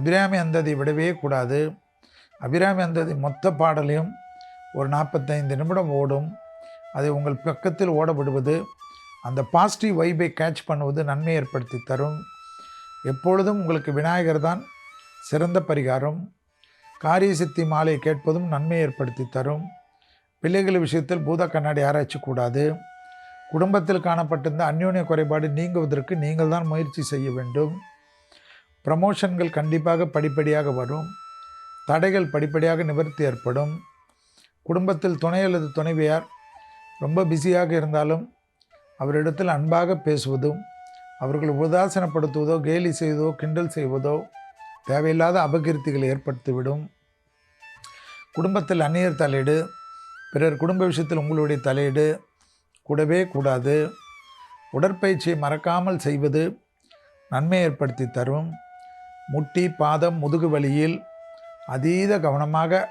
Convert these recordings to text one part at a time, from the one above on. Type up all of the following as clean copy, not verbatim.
அபிராமி அந்ததி விடவே கூடாது. அபிராமி அந்ததி மொத்த பாடலையும் ஒரு 45 நிமிடம் ஓடும். அதை உங்கள் பக்கத்தில் ஓட விடுவது அந்த பாசிட்டிவ் வைபை கேட்ச் பண்ணுவது நன்மை ஏற்படுத்தி தரும். எப்பொழுதும் உங்களுக்கு விநாயகர் தான் சிறந்த பரிகாரம். காரிய சித்தி மாலை கேட்பதும் நன்மை ஏற்படுத்தி தரும். பிள்ளைகள் விஷயத்தில் பூத கண்ணாடி ஆராய்ச்சி கூடாது. குடும்பத்தில் காணப்பட்டிருந்த அந்யோன்ய குறைபாடு நீங்குவதற்கு நீங்கள் தான் முயற்சி செய்ய வேண்டும். ப்ரமோஷன்கள் கண்டிப்பாக படிப்படியாக வரும். தடைகள் படிப்படியாக நிவர்த்தி ஏற்படும். குடும்பத்தில் துணை அல்லது துணைவியார் ரொம்ப பிஸியாக இருந்தாலும் அவரிடத்தில் அன்பாக பேசுவதும், அவர்கள் உதாசனப்படுத்துவதோ, கேலி செய்வதோ, கிண்டல் செய்வதோ தேவையில்லாத அபகீர்த்திகளை ஏற்படுத்திவிடும். குடும்பத்தில் அந்நியர் தலையீடு, பிறர் குடும்ப விஷயத்தில் உங்களுடைய தலையீடு கூடவே கூடாது. உடற்பயிற்சியை மறக்காமல் செய்வது நன்மை ஏற்படுத்தி தரும். முட்டி, பாதம், முதுகு வலியில் அதீத கவனமாக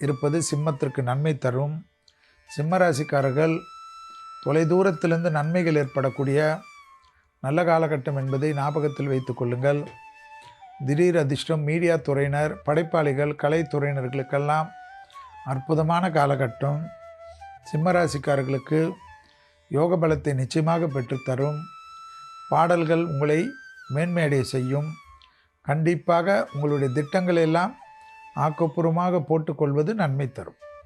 இருப்பது சிம்மத்திற்கு நன்மை தரும். சிம்மராசிக்காரர்கள் தொலைதூரத்திலிருந்து நன்மைகள் ஏற்படக்கூடிய நல்ல காலகட்டம் என்பதை ஞாபகத்தில் வைத்து கொள்ளுங்கள். திடீர் அதிர்ஷ்டம், மீடியா துறையினர், படைப்பாளிகள், கலைத்துறையினர்களுக்கெல்லாம் அற்புதமான காலகட்டம். சிம்மராசிக்காரர்களுக்கு யோக பலத்தை நிச்சயமாக பெற்றுத்தரும். பாடல்கள் உங்களை மேன்மையடைய செய்யும். கண்டிப்பாக உங்களுடைய திட்டங்களை எல்லாம் ஆக்கப்பூர்வமாக போட்டுக்கொள்வது நன்மை தரும்.